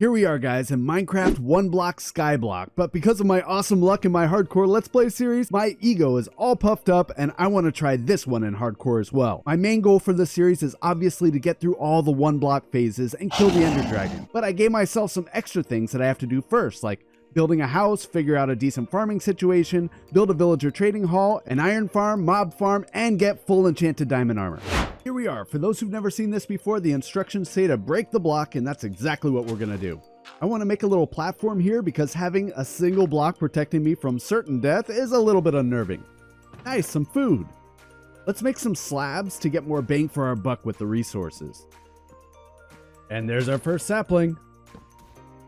Here we are, guys, in Minecraft One Block Skyblock, but because of my awesome luck in my hardcore Let's Play series, my ego is all puffed up and I want to try this one in hardcore as well. My main goal for this series is obviously to get through all the one block phases and kill the Ender Dragon, but I gave myself some extra things that I have to do first, like building a house, figure out a decent farming situation, build a villager trading hall, an iron farm, mob farm, and get full enchanted diamond armor. Here we are. For those who've never seen this before, the instructions say to break the block, and that's exactly what we're gonna do. I want to make a little platform here because having a single block protecting me from certain death is a little bit unnerving. Nice, some food. Let's make some slabs to get more bang for our buck with the resources. And there's our first sapling.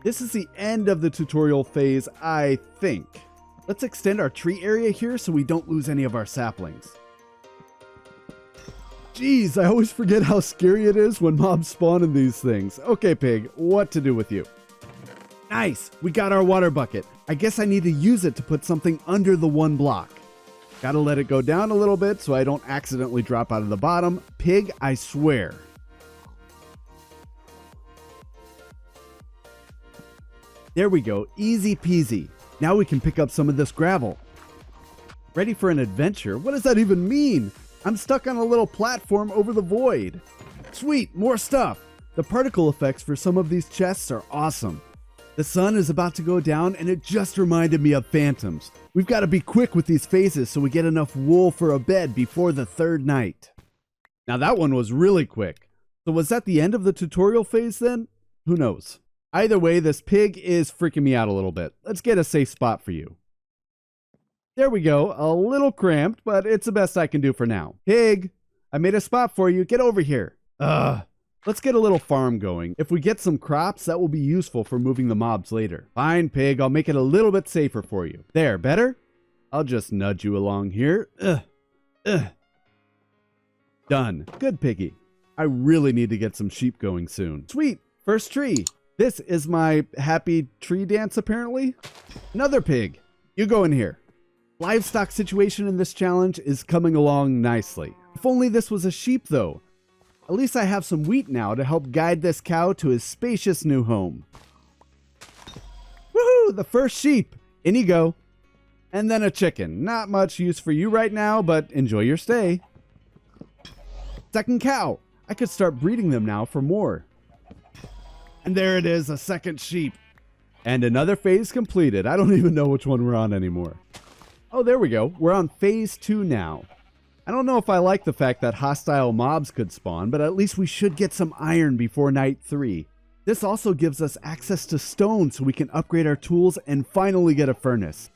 This is the end of the tutorial phase, I think. Let's extend our tree area here so we don't lose any of our saplings. Jeez, I always forget how scary it is when mobs spawn in these things. Okay, pig, what to do with you? Nice, we got our water bucket. I guess I need to use it to put something under the one block. Gotta let it go down a little bit so I don't accidentally drop out of the bottom. Pig, I swear. There we go, easy peasy. Now we can pick up some of this gravel. Ready for an adventure? What does that even mean? I'm stuck on a little platform over the void. Sweet, more stuff. The particle effects for some of these chests are awesome. The sun is about to go down and it just reminded me of phantoms. We've got to be quick with these phases so we get enough wool for a bed before the third night. Now that one was really quick. So was that the end of the tutorial phase then? Who knows? Either way, this pig is freaking me out a little bit. Let's get a safe spot for you. There we go, a little cramped, but it's the best I can do for now. Pig, I made a spot for you, get over here. Let's get a little farm going. If we get some crops, that will be useful for moving the mobs later. Fine, pig, I'll make it a little bit safer for you. There, better? I'll just nudge you along here. Done. Good, piggy. I really need to get some sheep going soon. Sweet, first tree. This is my happy tree dance, apparently. Another pig. You go in here. Livestock situation in this challenge is coming along nicely. If only this was a sheep, though. At least I have some wheat now to help guide this cow to his spacious new home. Woohoo! The first sheep. In you go. And then a chicken. Not much use for you right now, but enjoy your stay. Second cow. I could start breeding them now for more. And there it is, a second sheep. And another phase completed. I don't even know which one we're on anymore. Oh, there we go. We're on phase 2 now. I don't know if I like the fact that hostile mobs could spawn, but at least we should get some iron before night 3. This also gives us access to stone so we can upgrade our tools and finally get a furnace.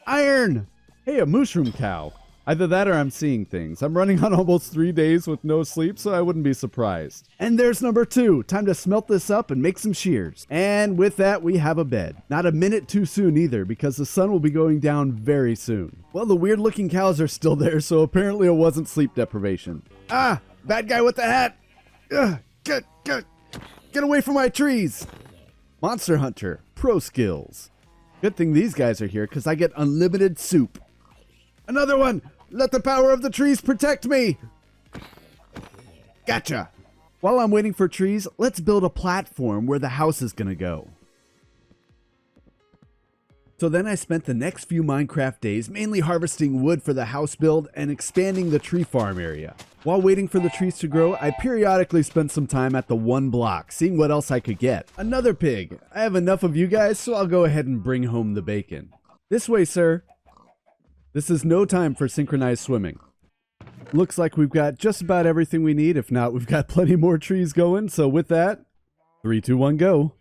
Iron! Hey, a mushroom cow. Either that or I'm seeing things. I'm running on almost 3 days with no sleep, so I wouldn't be surprised. And there's number 2. Time to smelt this up and make some shears. And with that, we have a bed. Not a minute too soon either, because the sun will be going down very soon. Well, the weird looking cows are still there, so apparently it wasn't sleep deprivation. Ah! Bad guy with the hat! Ugh, get away from my trees! Monster Hunter. Pro skills. Good thing these guys are here, because I get unlimited soup. Another one! Let the power of the trees protect me! Gotcha! While I'm waiting for trees, let's build a platform where the house is gonna go. So then I spent the next few Minecraft days mainly harvesting wood for the house build and expanding the tree farm area. While waiting for the trees to grow, I periodically spent some time at the one block, seeing what else I could get. Another pig! I have enough of you guys, so I'll go ahead and bring home the bacon. This way, sir. This is no time for synchronized swimming. Looks like we've got just about everything we need. If not, we've got plenty more trees going. So with that, 3, 2, 1, go.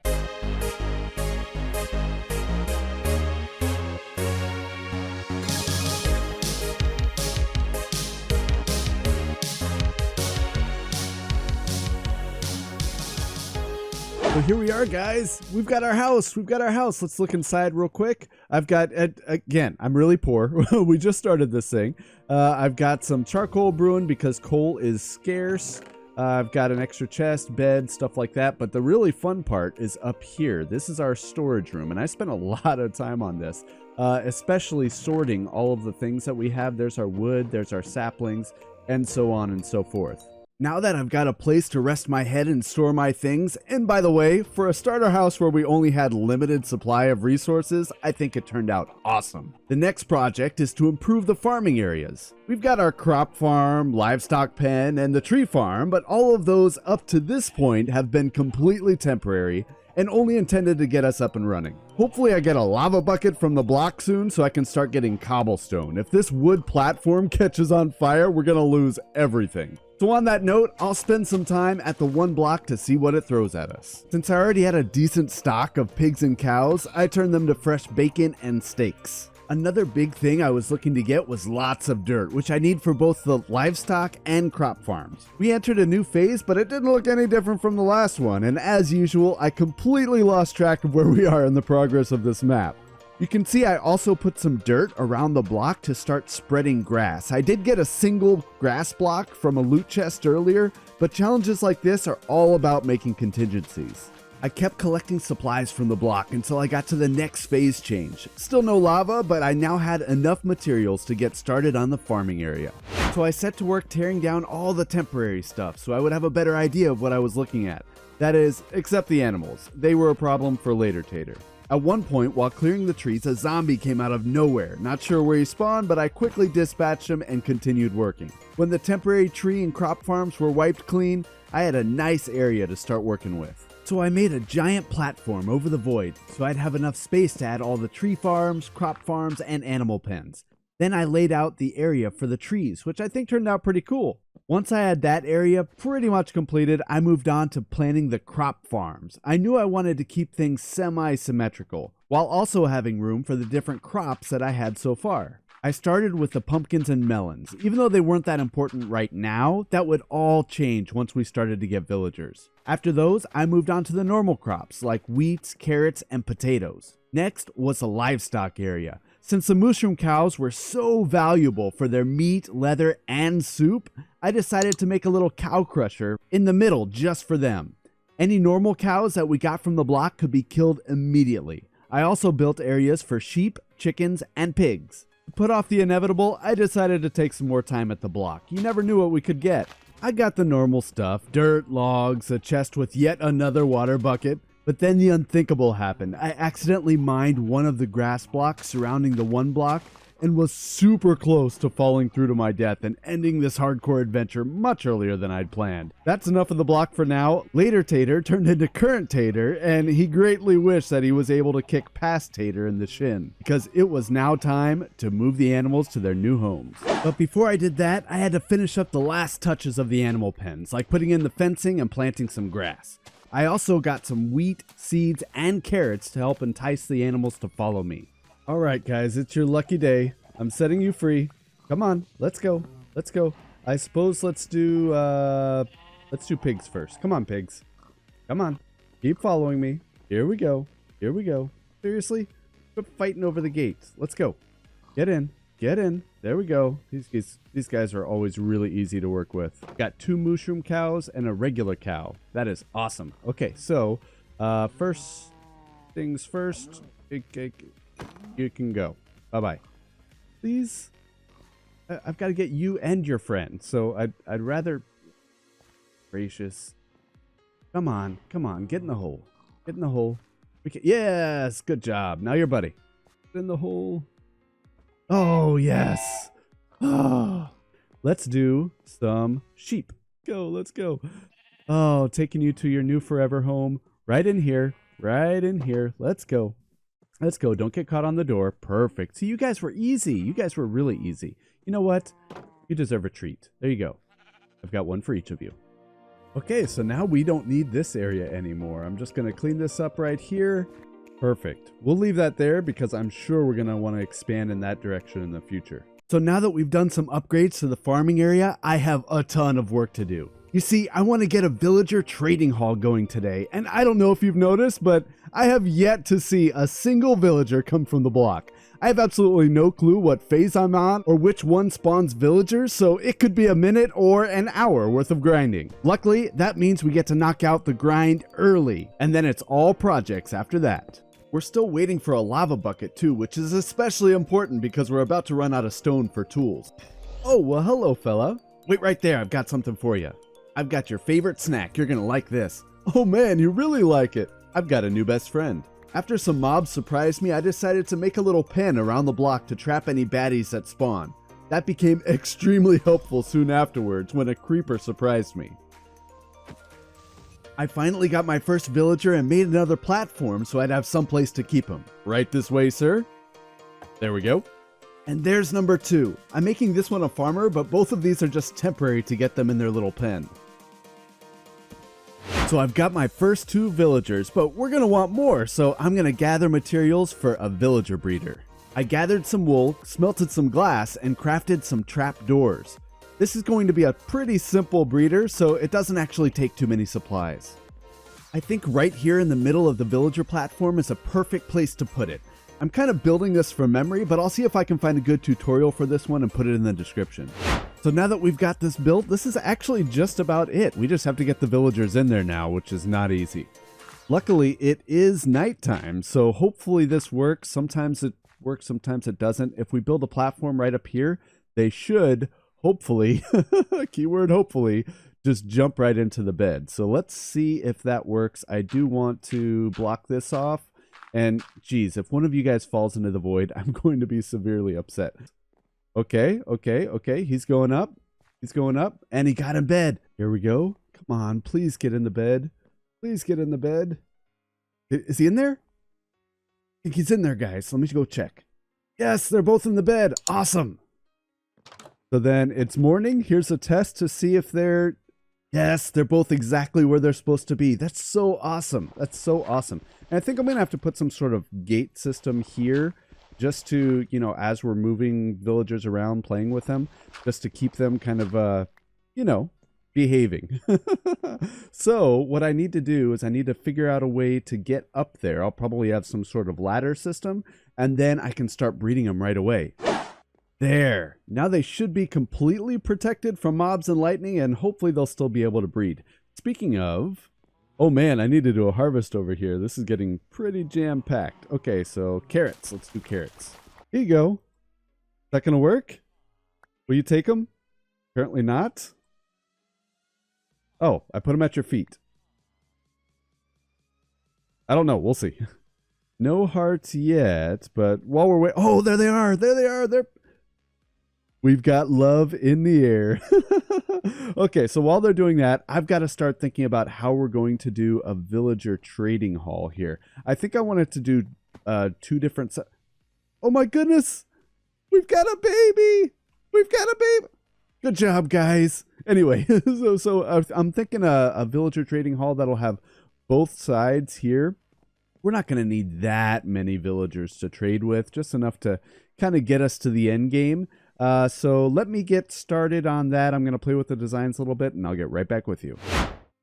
So here we are, guys. We've got our house. Let's look inside real quick. I've got, again, I'm really poor. We just started this thing. I've got some charcoal brewing because coal is scarce. I've got an extra chest, bed, stuff like that. But the really fun part is up here. This is our storage room, and I spent a lot of time on this, especially sorting all of the things that we have. There's our wood, there's our saplings, and so on and so forth. Now that I've got a place to rest my head and store my things, and by the way, for a starter house where we only had limited supply of resources, I think it turned out awesome. The next project is to improve the farming areas. We've got our crop farm, livestock pen, and the tree farm, but all of those up to this point have been completely temporary and only intended to get us up and running. Hopefully I get a lava bucket from the block soon so I can start getting cobblestone. If this wood platform catches on fire, we're gonna lose everything. So on that note, I'll spend some time at the one block to see what it throws at us. Since I already had a decent stock of pigs and cows, I turned them to fresh bacon and steaks. Another big thing I was looking to get was lots of dirt, which I need for both the livestock and crop farms. We entered a new phase, but it didn't look any different from the last one, and as usual, I completely lost track of where we are in the progress of this map. You can see I also put some dirt around the block to start spreading grass. I did get a single grass block from a loot chest earlier, but challenges like this are all about making contingencies. I kept collecting supplies from the block until I got to the next phase change. Still no lava, but I now had enough materials to get started on the farming area. So I set to work tearing down all the temporary stuff so I would have a better idea of what I was looking at. That is, except the animals. They were a problem for later Tater. At one point, while clearing the trees, a zombie came out of nowhere. Not sure where he spawned, but I quickly dispatched him and continued working. When the temporary tree and crop farms were wiped clean, I had a nice area to start working with. So I made a giant platform over the void, so I'd have enough space to add all the tree farms, crop farms, and animal pens. Then I laid out the area for the trees, which I think turned out pretty cool. Once I had that area pretty much completed, I moved on to planning the crop farms. I knew I wanted to keep things semi-symmetrical, while also having room for the different crops that I had so far. I started with the pumpkins and melons. Even though they weren't that important right now, that would all change once we started to get villagers. After those, I moved on to the normal crops like wheat, carrots, and potatoes. Next was the livestock area. Since the mushroom cows were so valuable for their meat, leather, and soup, I decided to make a little cow crusher in the middle just for them. Any normal cows that we got from the block could be killed immediately. I also built areas for sheep, chickens, and pigs. To put off the inevitable, I decided to take some more time at the block. You never knew what we could get. I got the normal stuff, dirt, logs, a chest with yet another water bucket. But then the unthinkable happened. I accidentally mined one of the grass blocks surrounding the one block and was super close to falling through to my death and ending this hardcore adventure much earlier than I'd planned. That's enough of the block for now. Later Tater turned into current Tater, and he greatly wished that he was able to kick past Tater in the shin, because it was now time to move the animals to their new homes. But before I did that, I had to finish up the last touches of the animal pens, like putting in the fencing and planting some grass. I also got some wheat, seeds, and carrots to help entice the animals to follow me. Alright guys, it's your lucky day. I'm setting you free. Come on, let's go. Let's go. I suppose let's do pigs first. Come on, pigs. Come on. Keep following me. Here we go. Here we go. Seriously? Quit fighting over the gates. Let's go. Get in. Get in. There we go. These guys are always really easy to work with. Got 2 mushroom cows and a regular cow. That is awesome. Okay, so first things first. You can go. Bye-bye. Please. I've got to get you and your friend. So I'd rather. Gracious. Come on. Come on. Get in the hole. Get in the hole. Yes. Good job. Now your buddy. Get in the hole. Oh, yes. Oh, let's do some sheep. Go, let's go. Oh, taking you to your new forever home. Right in here. Right in here. Let's go. Let's go. Don't get caught on the door. Perfect. See, you guys were easy. You guys were really easy. You know what? You deserve a treat. There you go. I've got one for each of you. Okay, so now we don't need this area anymore. I'm just going to clean this up right here. Perfect. We'll leave that there because I'm sure we're going to want to expand in that direction in the future. So now that we've done some upgrades to the farming area, I have a ton of work to do. You see, I want to get a villager trading hall going today, and I don't know if you've noticed, but I have yet to see a single villager come from the block. I have absolutely no clue what phase I'm on or which one spawns villagers, so it could be a minute or an hour worth of grinding. Luckily, that means we get to knock out the grind early, and then it's all projects after that. We're still waiting for a lava bucket too, which is especially important because we're about to run out of stone for tools. Oh, well hello fella. Wait right there, I've got something for you. I've got your favorite snack. You're gonna like this. Oh man, you really like it. I've got a new best friend. After some mobs surprised me, I decided to make a little pen around the block to trap any baddies that spawn. That became extremely helpful soon afterwards when a creeper surprised me. I finally got my first villager and made another platform so I'd have someplace to keep him. Right this way, sir. There we go. And there's number 2. I'm making this one a farmer, but both of these are just temporary to get them in their little pen. So I've got my first 2 villagers, but we're gonna want more, so I'm gonna gather materials for a villager breeder. I gathered some wool, smelted some glass, and crafted some trap doors. This is going to be a pretty simple breeder, so it doesn't actually take too many supplies. I think right here in the middle of the villager platform is a perfect place to put it. I'm kind of building this from memory, but I'll see if I can find a good tutorial for this one and put it in the description. So now that we've got this built, this is actually just about it. We just have to get the villagers in there now, which is not easy. Luckily, it is nighttime, so hopefully this works. Sometimes it works, sometimes it doesn't. If we build a platform right up here, they should hopefully, keyword hopefully, just jump right into the bed. So let's see if that works. I do want to block this off. And geez, if one of you guys falls into the void, I'm going to be severely upset. Okay. He's going up. He's going up. And he got in bed. Here we go. Come on. Please get in the bed. Please get in the bed. Is he in there? I think he's in there, guys. Let me go check. Yes, they're both in the bed. Awesome. So then it's morning. Here's a test to see if they're... Yes, they're both exactly where they're supposed to be. That's so awesome. That's so awesome. And I think I'm going to have to put some sort of gate system here just to, you know, as we're moving villagers around, playing with them, just to keep them kind of, you know, behaving. So what I need to do is I need to figure out a way to get up there. I'll probably have some sort of ladder system, and then I can start breeding them right away. There. Now they should be completely protected from mobs and lightning, and hopefully they'll still be able to breed. Speaking of... Oh man, I need to do a harvest over here. This is getting pretty jam-packed. Okay, so carrots. Let's do carrots. Here you go. Is that going to work? Will you take them? Apparently not. Oh, I put them at your feet. I don't know. We'll see. No hearts yet, but while we're waiting... Oh, there they are. There they are. We've got love in the air. Okay, so while they're doing that, I've got to start thinking about how we're going to do a villager trading hall here. I think I wanted to do 2 different... Oh my goodness! We've got a baby! We've got a baby! Good job, guys! Anyway, so I'm thinking a villager trading hall that'll have both sides here. We're not going to need that many villagers to trade with, just enough to kind of get us to the end game. So let me get started on that. I'm going to play with the designs a little bit, and I'll get right back with you.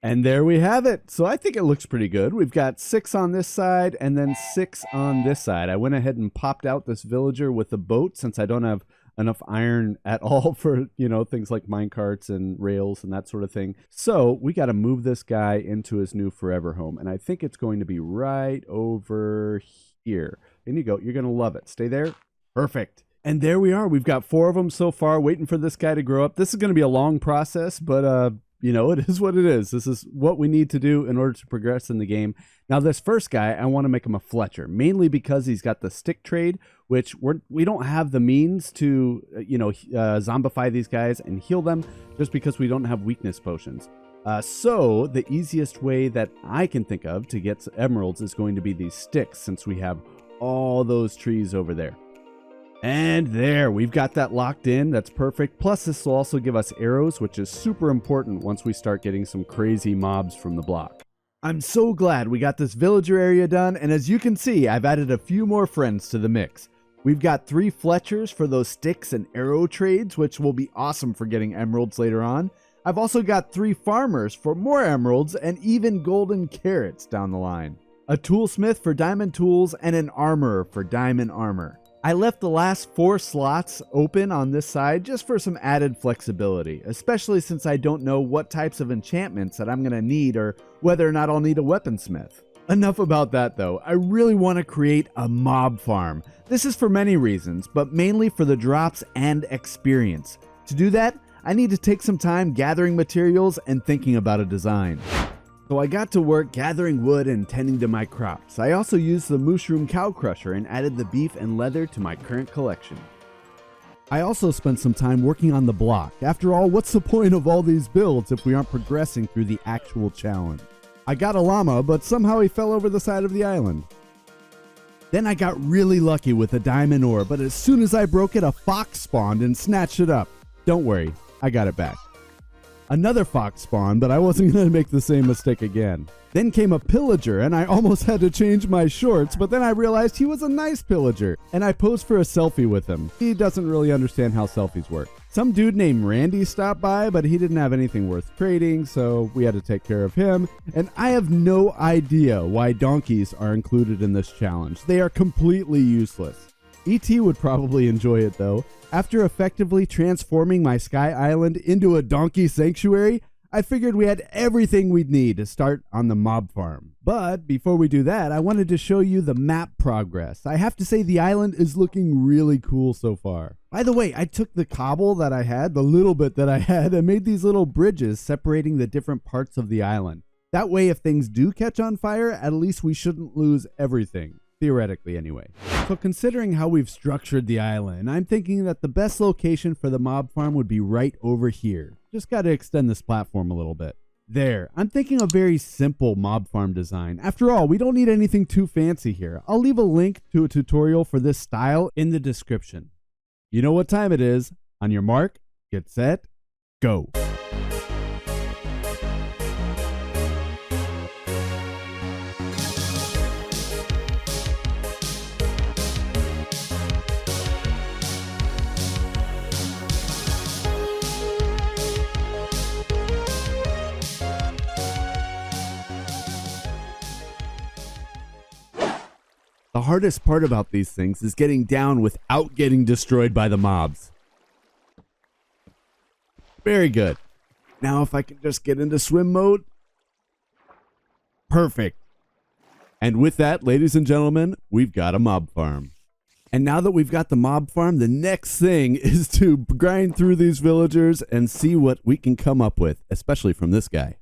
And there we have it. So I think it looks pretty good. We've got 6 on this side and then 6 on this side. I went ahead and popped out this villager with the boat since I don't have enough iron at all for, you know, things like minecarts and rails and that sort of thing. So we got to move this guy into his new forever home. And I think it's going to be right over here. In you go. You're going to love it. Stay there. Perfect. And there we are. We've got 4 of them so far, waiting for this guy to grow up. This is going to be a long process, but, you know, it is what it is. This is what we need to do in order to progress in the game. Now, this first guy, I want to make him a Fletcher, mainly because he's got the stick trade, which we don't have the means to, you know, zombify these guys and heal them just because we don't have weakness potions. So the easiest way that I can think of to get emeralds is going to be these sticks, since we have all those trees over there. And there, we've got that locked in. That's perfect. Plus, this will also give us arrows, which is super important once we start getting some crazy mobs from the block. I'm so glad we got this villager area done, and as you can see, I've added a few more friends to the mix. We've got 3 Fletchers for those sticks and arrow trades, which will be awesome for getting emeralds later on. I've also got 3 farmers for more emeralds and even golden carrots down the line. A toolsmith for diamond tools and an armorer for diamond armor. I left the last 4 slots open on this side just for some added flexibility, especially since I don't know what types of enchantments that I'm going to need or whether or not I'll need a weaponsmith. Enough about that though. I really want to create a mob farm. This is for many reasons, but mainly for the drops and experience. To do that, I need to take some time gathering materials and thinking about a design. So I got to work gathering wood and tending to my crops. I also used the mushroom cow crusher and added the beef and leather to my current collection. I also spent some time working on the block. After all, what's the point of all these builds if we aren't progressing through the actual challenge? I got a llama, but somehow he fell over the side of the island. Then I got really lucky with a diamond ore, but as soon as I broke it, a fox spawned and snatched it up. Don't worry, I got it back. Another fox spawned, but I wasn't going to make the same mistake again. Then came a pillager, and I almost had to change my shorts, but then I realized he was a nice pillager, and I posed for a selfie with him. He doesn't really understand how selfies work. Some dude named Randy stopped by, but he didn't have anything worth trading, so we had to take care of him. And I have no idea why donkeys are included in this challenge. They are completely useless. E.T. would probably enjoy it though. After effectively transforming my sky island into a donkey sanctuary, I figured we had everything we'd need to start on the mob farm. But before we do that, I wanted to show you the map progress. I have to say the island is looking really cool so far. By the way, I took the cobble that I had, the little bit that I had, and made these little bridges separating the different parts of the island. That way, if things do catch on fire, at least we shouldn't lose everything. Theoretically, anyway. So considering how we've structured the island, I'm thinking that the best location for the mob farm would be right over here. Just got to extend this platform a little bit. There. I'm thinking a very simple mob farm design. After all, we don't need anything too fancy here. I'll leave a link to a tutorial for this style in the description. You know what time it is. On your mark, get set, go. The hardest part about these things is getting down without getting destroyed by the mobs. Very good. Now if I can just get into swim mode. Perfect. And with that, ladies and gentlemen, we've got a mob farm. And now that we've got the mob farm, the next thing is to grind through these villagers and see what we can come up with, especially from this guy.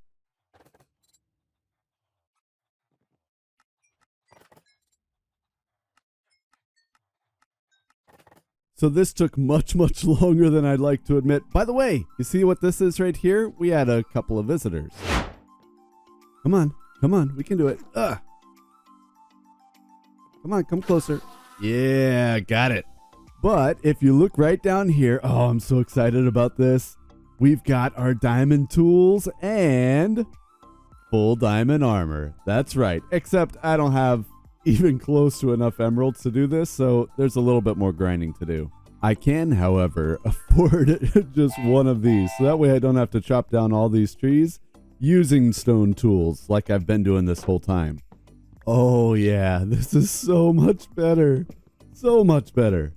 So this took much longer than I'd like to admit. By the way, you see what this is right here? We had a couple of visitors. Come on, we can do it. Ugh. Come on, come closer. Yeah, got it. But if you look right down here, oh, I'm so excited about this. We've got our diamond tools and full diamond armor. That's right, except I don't have even close to enough emeralds to do this, so there's a little bit more grinding to do. I can, however, afford just one of these, so that way I don't have to chop down all these trees using stone tools like I've been doing this whole time. Oh yeah, this is so much better. So much better.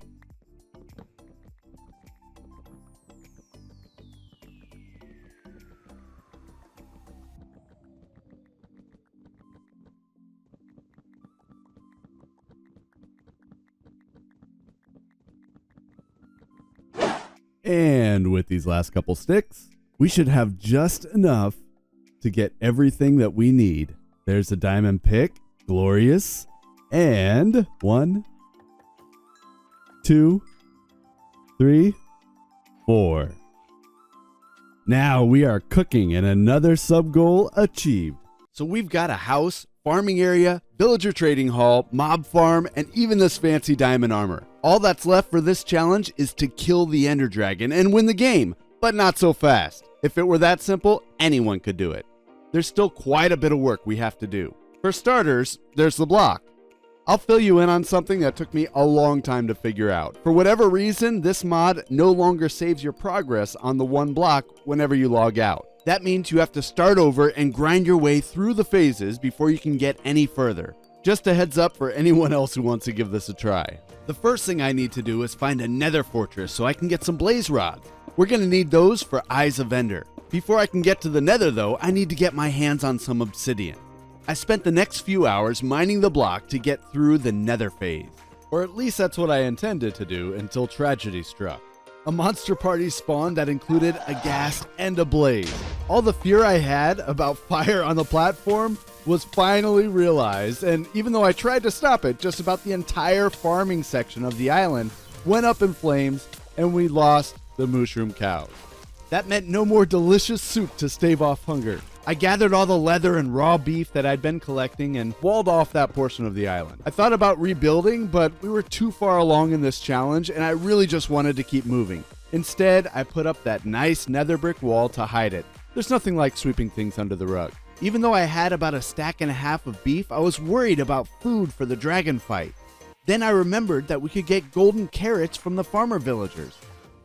And with these last couple sticks, we should have just enough to get everything that we need. There's a diamond pick, glorious, and 1, 2, 3, 4. Now we are cooking and another sub goal achieved. So we've got a house, farming area, villager trading hall, mob farm, and even this fancy diamond armor. All that's left for this challenge is to kill the Ender Dragon and win the game, but not so fast. If it were that simple, anyone could do it. There's still quite a bit of work we have to do. For starters, there's the block. I'll fill you in on something that took me a long time to figure out. For whatever reason, this mod no longer saves your progress on the one block whenever you log out. That means you have to start over and grind your way through the phases before you can get any further. Just a heads up for anyone else who wants to give this a try. The first thing I need to do is find a nether fortress so I can get some blaze rods. We're going to need those for Eyes of Ender. Before I can get to the nether though, I need to get my hands on some obsidian. I spent the next few hours mining the block to get through the nether phase. Or at least that's what I intended to do until tragedy struck. A monster party spawned that included a ghast and a blaze. All the fear I had about fire on the platform was finally realized, and even though I tried to stop it, just about the entire farming section of the island went up in flames, and we lost the mushroom cows. That meant no more delicious soup to stave off hunger. I gathered all the leather and raw beef that I'd been collecting and walled off that portion of the island. I thought about rebuilding, but we were too far along in this challenge, and I really just wanted to keep moving. Instead, I put up that nice nether brick wall to hide it. There's nothing like sweeping things under the rug. Even though I had about a stack and a half of beef, I was worried about food for the dragon fight. Then I remembered that we could get golden carrots from the farmer villagers.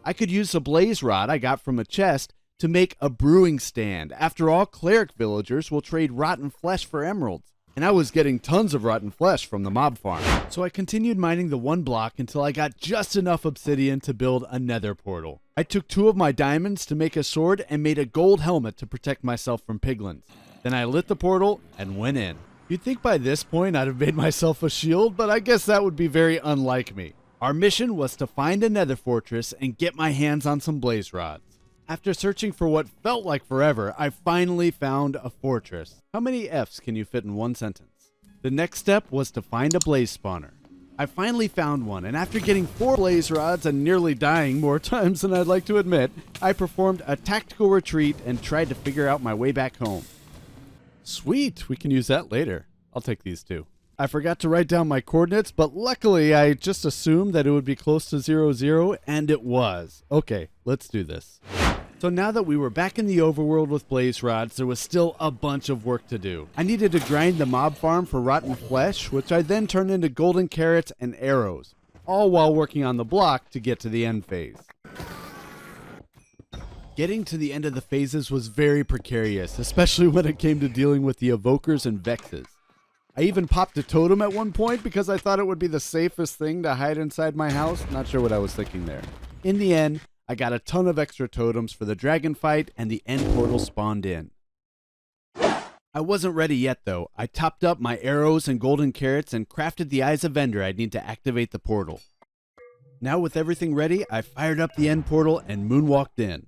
I could use the blaze rod I got from a chest to make a brewing stand. After all, cleric villagers will trade rotten flesh for emeralds, and I was getting tons of rotten flesh from the mob farm. So I continued mining the 1 block until I got just enough obsidian to build a nether portal. I took 2 of my diamonds to make a sword and made a gold helmet to protect myself from piglins. Then I lit the portal and went in. You'd think by this point I'd have made myself a shield, but I guess that would be very unlike me. Our mission was to find a nether fortress and get my hands on some blaze rods. After searching for what felt like forever, I finally found a fortress. How many F's can you fit in one sentence? The next step was to find a blaze spawner. I finally found one, and after getting 4 blaze rods and nearly dying more times than I'd like to admit, I performed a tactical retreat and tried to figure out my way back home. Sweet, we can use that later. I'll take these too. I forgot to write down my coordinates, but luckily I just assumed that it would be close to 0, 0, and it was. Okay, let's do this. So now that we were back in the overworld with blaze rods, there was still a bunch of work to do. I needed to grind the mob farm for rotten flesh, which I then turned into golden carrots and arrows, all while working on the block to get to the end phase. Getting to the end of the phases was very precarious, especially when it came to dealing with the evokers and vexes. I even popped a totem at one point because I thought it would be the safest thing to hide inside my house. Not sure what I was thinking there. In the end, I got a ton of extra totems for the dragon fight, and the end portal spawned in. I wasn't ready yet though. I topped up my arrows and golden carrots and crafted the eyes of Ender I'd need to activate the portal. Now with everything ready, I fired up the end portal and moonwalked in.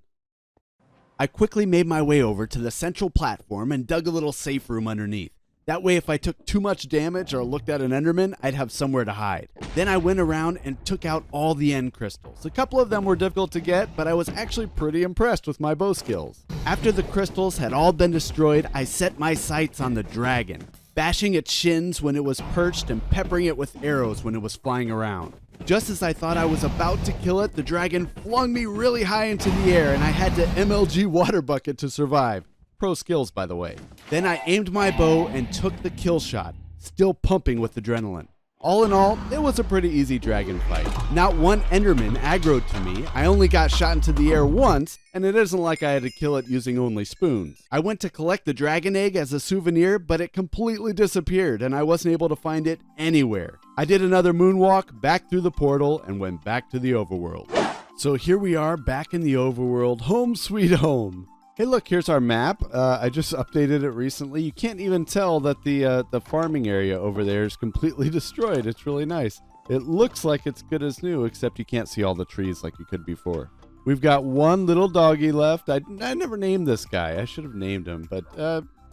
I quickly made my way over to the central platform and dug a little safe room underneath. That way if I took too much damage or looked at an enderman, I'd have somewhere to hide. Then I went around and took out all the end crystals. A couple of them were difficult to get, but I was actually pretty impressed with my bow skills. After the crystals had all been destroyed, I set my sights on the dragon, bashing its shins when it was perched and peppering it with arrows when it was flying around. Just as I thought I was about to kill it, the dragon flung me really high into the air and I had to MLG water bucket to survive. Pro skills, by the way. Then I aimed my bow and took the kill shot, still pumping with adrenaline. All in all, it was a pretty easy dragon fight. Not one enderman aggroed to me. I only got shot into the air once, and it isn't like I had to kill it using only spoons. I went to collect the dragon egg as a souvenir, but it completely disappeared and I wasn't able to find it anywhere. I did another moonwalk back through the portal and went back to the overworld. So here we are back in the overworld, home sweet home. Hey look, here's our map. I just updated it recently. You can't even tell that the farming area over there is completely destroyed. It's really nice. It looks like it's good as new, except you can't see all the trees like you could before. We've got one little doggy left. I never named this guy. I should have named him, but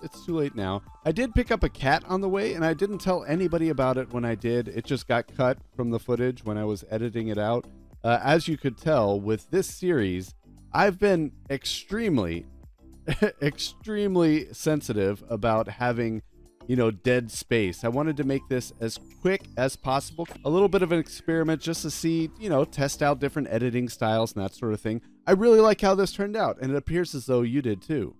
it's too late now. I did pick up a cat on the way, and I didn't tell anybody about it when I did. It just got cut from the footage when I was editing it out. As you could tell, with this series, I've been extremely sensitive about having, dead space. I wanted to make this as quick as possible. A little bit of an experiment just to see, test out different editing styles and that sort of thing. I really like how this turned out, and it appears as though you did too.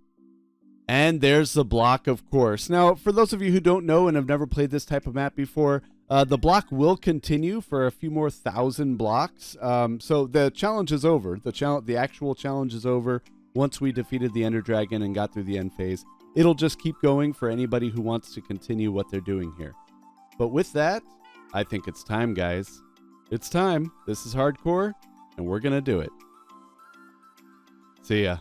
And there's the block, of course. Now, for those of you who don't know and have never played this type of map before, the block will continue for a few more 1,000 blocks. So the challenge is over. The actual challenge is over. Once we defeated the Ender Dragon and got through the end phase, it'll just keep going for anybody who wants to continue what they're doing here. But with that, I think it's time, guys. It's time. This is hardcore, and we're going to do it. See ya.